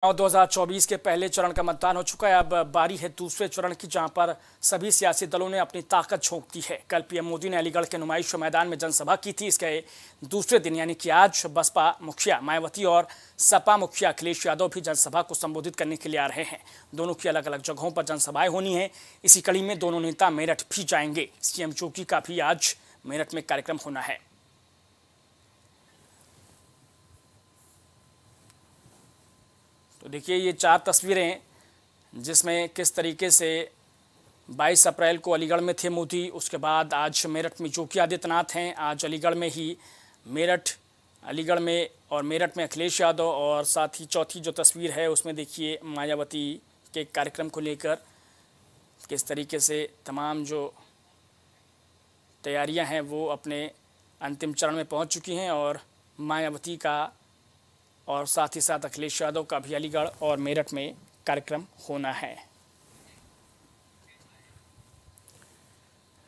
2024 के पहले चरण का मतदान हो चुका है। अब बारी है दूसरे चरण की, जहां पर सभी सियासी दलों ने अपनी ताकत झोंक दी है। कल पीएम मोदी ने अलीगढ़ के नुमाइश मैदान में जनसभा की थी। इसके दूसरे दिन यानी कि आज बसपा मुखिया मायावती और सपा मुखिया अखिलेश यादव भी जनसभा को संबोधित करने के लिए आ रहे हैं। दोनों की अलग अलग जगहों पर जनसभाएं होनी है। इसी कड़ी में दोनों नेता मेरठ भी जाएंगे। सीएम योगी का भी आज मेरठ में कार्यक्रम होना है। तो देखिए ये 4 तस्वीरें, जिसमें किस तरीके से 22 अप्रैल को अलीगढ़ में थे मोदी, उसके बाद आज मेरठ में योगी आदित्यनाथ हैं। आज अलीगढ़ में ही अलीगढ़ में और मेरठ में अखिलेश यादव, और साथ ही चौथी जो तस्वीर है उसमें देखिए मायावती के कार्यक्रम को लेकर किस तरीके से तमाम जो तैयारियां हैं वो अपने अंतिम चरण में पहुंच चुकी हैं। और मायावती का और साथ ही साथ अखिलेश यादव का भी अलीगढ़ और मेरठ में कार्यक्रम होना है।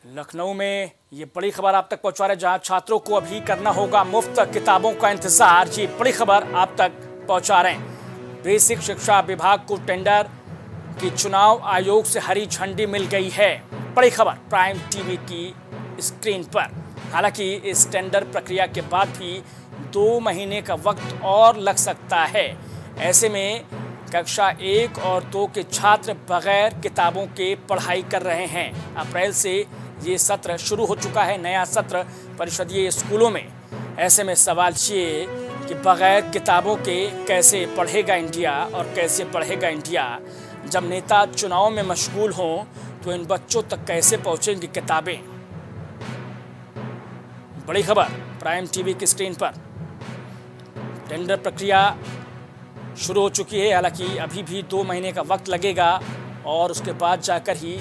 लखनऊ में ये बड़ी खबर आप तक पहुंचा रहे, जहां छात्रों को अभी करना होगा मुफ्त किताबों का इंतजार। ये बड़ी खबर आप तक पहुंचा रहे हैं। बेसिक शिक्षा विभाग को टेंडर की चुनाव आयोग से हरी झंडी मिल गई है। बड़ी खबर प्राइम टीवी की स्क्रीन पर। हालांकि इस टेंडर प्रक्रिया के बाद भी 2 महीने का वक्त और लग सकता है। ऐसे में कक्षा 1 और 2 के छात्र बगैर किताबों के पढ़ाई कर रहे हैं। अप्रैल से ये सत्र शुरू हो चुका है, नया सत्र परिषदीय स्कूलों में। ऐसे में सवाल ये कि बगैर किताबों के कैसे पढ़ेगा इंडिया, और कैसे पढ़ेगा इंडिया। जब नेता चुनाव में मशगूल हों तो इन बच्चों तक कैसे पहुंचेंगी किताबें। बड़ी खबर प्राइम टीवी की स्क्रीन पर। टेंडर प्रक्रिया शुरू हो चुकी है। हालांकि अभी भी 2 महीने का वक्त लगेगा और उसके बाद जाकर ही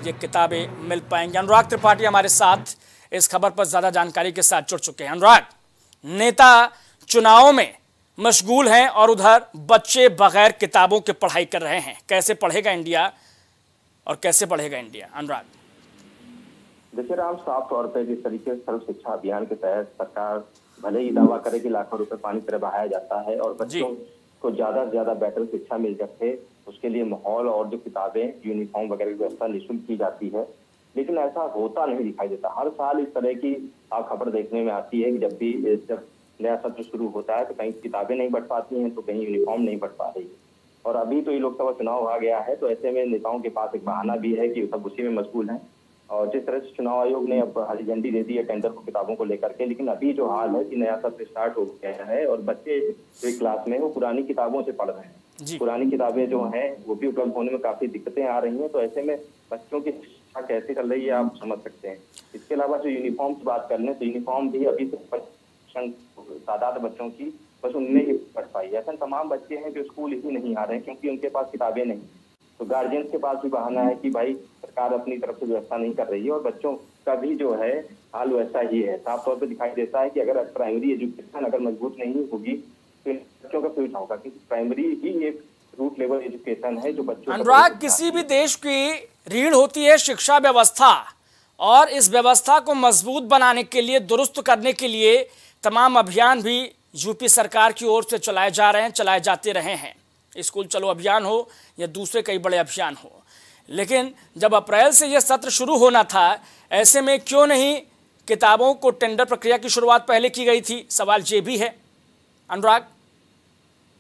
ये किताबें मिल पाएंगी। अनुराग त्रिपाठी हमारे साथ इस खबर पर ज़्यादा जानकारी के साथ जुड़ चुके हैं। अनुराग, नेता चुनाव में मशगूल हैं और उधर बच्चे बगैर किताबों के पढ़ाई कर रहे हैं। कैसे पढ़ेगा इंडिया और कैसे पढ़ेगा इंडिया? अनुराग देखिए राम, साफ तौर पर जिस तरीके से सर्व शिक्षा अभियान के तहत सरकार भले ही दावा करे कि लाखों रुपए पानी तरह बहाया जाता है और बच्चों को ज्यादा से ज्यादा बेहतर शिक्षा मिल सके, उसके लिए माहौल और जो किताबें, यूनिफॉर्म वगैरह की व्यवस्था निःशुल्क की जाती है, लेकिन ऐसा होता नहीं दिखाई देता। हर साल इस तरह की खबर देखने में आती है कि जब नया सत्र शुरू होता है तो कहीं किताबें नहीं बढ़ पाती हैं, तो कहीं यूनिफॉर्म नहीं बढ़ पा रही है। और अभी तो ये लोकसभा चुनाव आ गया है, तो ऐसे में नेताओं के पास एक बहाना भी है कि सब उसी में मशगूल हैं। और जिस तरह से चुनाव आयोग ने अब हरी झंडी दे दी है टेंडर को किताबों को लेकर के, लेकिन अभी जो हाल है कि नया सत्र स्टार्ट हो गया है और बच्चे जो क्लास में वो पुरानी किताबों से पढ़ रहे हैं। पुरानी किताबें जो हैं वो भी उपलब्ध होने में काफी दिक्कतें आ रही हैं। तो ऐसे में बच्चों की शिक्षा कैसे चल रही है आप समझ सकते हैं। इसके अलावा जो यूनिफॉर्म की बात कर लें तो यूनिफॉर्म भी अभी तादाद बच्चों की बस उनमें ही पढ़ पाई। ऐसे तमाम बच्चे हैं जो स्कूल ही नहीं आ रहे हैं क्योंकि उनके पास किताबें नहीं। तो गार्जियंस के पास भी बहाना है कि भाई सरकार अपनी तरफ से व्यवस्था नहीं कर रही है और बच्चों का भी जो है हाल वैसा ही है। साफ तौर पर दिखाई देता है कि अगर प्राइमरी एजुकेशन अगर मजबूत नहीं होगी तो बच्चों का फ्यूचर होगा, क्योंकि प्राइमरी ही एक रूट लेवल एजुकेशन है जो बच्चों। अनुराग, किसी भी देश की रीढ़ होती है शिक्षा व्यवस्था, और इस व्यवस्था को मजबूत बनाने के लिए, दुरुस्त करने के लिए तमाम अभियान भी यूपी सरकार की ओर से चलाए जा रहे हैं, चलाए जाते रहे हैं। स्कूल चलो अभियान हो या दूसरे कई बड़े अभियान हो, लेकिन जब अप्रैल से यह सत्र शुरू होना था, ऐसे में क्यों नहीं किताबों को टेंडर प्रक्रिया की शुरुआत पहले की गई थी? सवाल ये भी है। अनुराग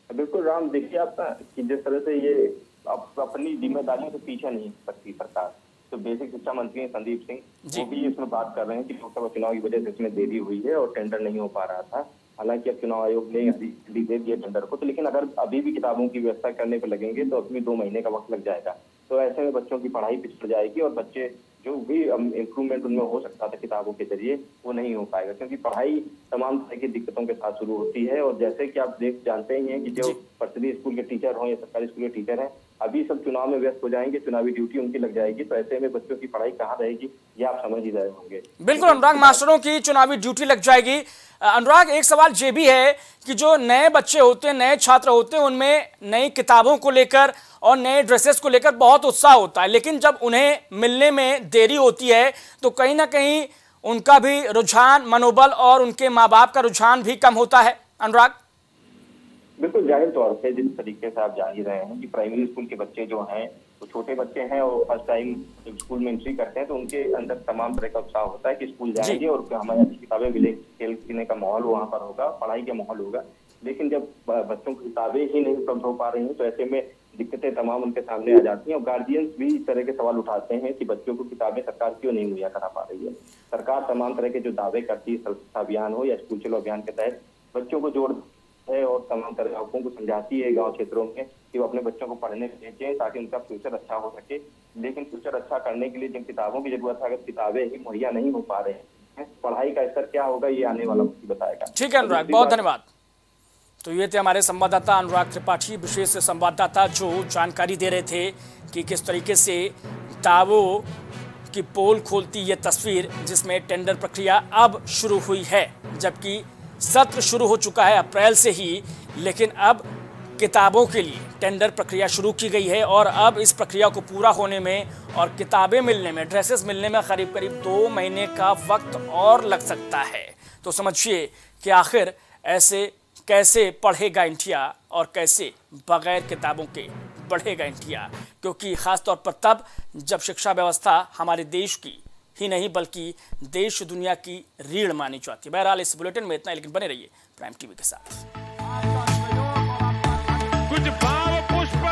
बिल्कुल राम, देखिए आप कि जिस तरह से ये अपनी जिम्मेदारियों से पीछे नहीं सकती सरकार। तो बेसिक शिक्षा मंत्री संदीप सिंह वो भी इसमें बात कर रहे हैं कि लोकसभा चुनाव की वजह से इसमें देरी हुई है और टेंडर नहीं हो पा रहा था। हालांकि अब चुनाव आयोग ने दे दिया टेंडर को, तो लेकिन अगर अभी भी किताबों की व्यवस्था करने पर लगेंगे तो अभी 2 महीने का वक्त लग जाएगा। तो ऐसे में बच्चों की पढ़ाई पिछड़ जाएगी और बच्चे जो भी इम्प्रूवमेंट उनमें हो सकता था किताबों के जरिए वो नहीं हो पाएगा, क्योंकि पढ़ाई तमाम तरह की दिक्कतों के साथ शुरू होती है। और जैसे कि आप जानते ही हैं कि जो परिषदीय स्कूल के टीचर हों या सरकारी स्कूल के टीचर हैं, अभी सब चुनाव में व्यस्त हो जाएंगे, चुनावी ड्यूटी उनकी लग जाएगी। तो ऐसे में बच्चों की पढ़ाई कहाँ रहेगी ये आप समझ ही रहे होंगे। बिल्कुल अनुराग, मास्टरों की चुनावी ड्यूटी लग जाएगी। अनुराग, एक सवाल ये भी है कि जो नए बच्चे होते हैं, नए छात्र होते हैं, उनमें नई किताबों को लेकर और नए ड्रेसेस को लेकर बहुत उत्साह होता है, लेकिन जब उन्हें मिलने में देरी होती है तो कहीं ना कहीं उनका भी रुझान, मनोबल और उनके माँ बाप का रुझान भी कम होता है। अनुराग बिल्कुल जाहिर तौर से जिस तरीके से आप जान ही रहे हैं कि प्राइमरी स्कूल के बच्चे जो हैं वो छोटे बच्चे हैं और फर्स्ट टाइम जब स्कूल में एंट्री करते हैं तो उनके अंदर तमाम तरह का उत्साह होता है कि स्कूल जाएंगे और हमें अच्छी किताबें मिलेंगी, खेलने का माहौल वहाँ पर होगा, पढ़ाई का माहौल होगा। लेकिन जब बच्चों को किताबें ही नहीं उपलब्ध हो पा रही हैं तो ऐसे में दिक्कतें तमाम उनके सामने आ जाती हैं और गार्जियंस भी इस तरह के सवाल उठाते हैं कि बच्चों को किताबें सरकार क्यों नहीं मुहैया करा पा रही है। सरकार तमाम तरह के जो दावे करती है, सर्व शिक्षा अभियान हो या स्कूल चलो अभियान के तहत बच्चों को जोड़ है और तमाम अभिभावकों को समझाती है गांव क्षेत्रों में कि वो अपने बच्चों को पढ़ने भेजें ताकि उनका फ्यूचर अच्छा हो सके। लेकिन फ्यूचर अच्छा करने के लिए जिन किताबों की जरूरत है, अगर किताबें ही मुहैया नहीं हो पा रहे हैं, पढ़ाई का स्तर क्या होगा ये आने वाला वक्त बताएगा। ठीक है अनुराग, बहुत धन्यवाद। तो ये थे हमारे संवाददाता अनुराग त्रिपाठी, विशेष संवाददाता, जो जानकारी दे रहे थे कि किस तरीके से दावों की पोल खोलती ये तस्वीर, जिसमें टेंडर प्रक्रिया अब शुरू हुई है, जबकि सत्र शुरू हो चुका है अप्रैल से ही, लेकिन अब किताबों के लिए टेंडर प्रक्रिया शुरू की गई है और अब इस प्रक्रिया को पूरा होने में और किताबें मिलने में, ड्रेसेस मिलने में करीब करीब 2 महीने का वक्त और लग सकता है। तो समझिए कि आखिर ऐसे कैसे पढ़ेगा इंडिया और कैसे बगैर किताबों के बढ़ेगा इंडिया, क्योंकि ख़ास तौर पर तब जब शिक्षा व्यवस्था हमारे देश की ही नहीं बल्कि देश दुनिया की रीढ़ मानी जाती है। बहरहाल इस बुलेटिन में इतना, लेकिन बने रहिए प्राइम टीवी के साथ। कुछ भाव पुष्प।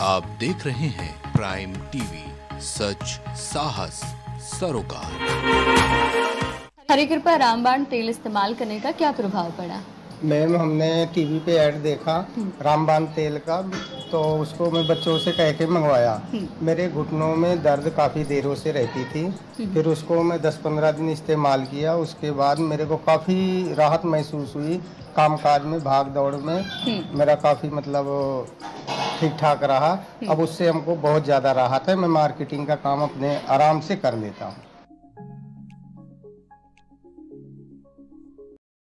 आप देख रहे हैं प्राइम टीवी, सच साहस सरोकार। हरिकृपा रामबाण तेल इस्तेमाल करने का क्या प्रभाव पड़ा? मैम हमने टीवी पे ऐड देखा रामबाण तेल का, तो उसको मैं बच्चों से कह के मंगवाया। मेरे घुटनों में दर्द काफ़ी देरों से रहती थी, फिर उसको मैं 10-15 दिन इस्तेमाल किया। उसके बाद मेरे को काफ़ी राहत महसूस हुई, कामकाज में, भाग दौड़ में मेरा काफ़ी मतलब ठीक ठाक रहा। अब उससे हमको बहुत ज़्यादा राहत है, मैं मार्केटिंग का काम अपने आराम से कर लेता हूँ।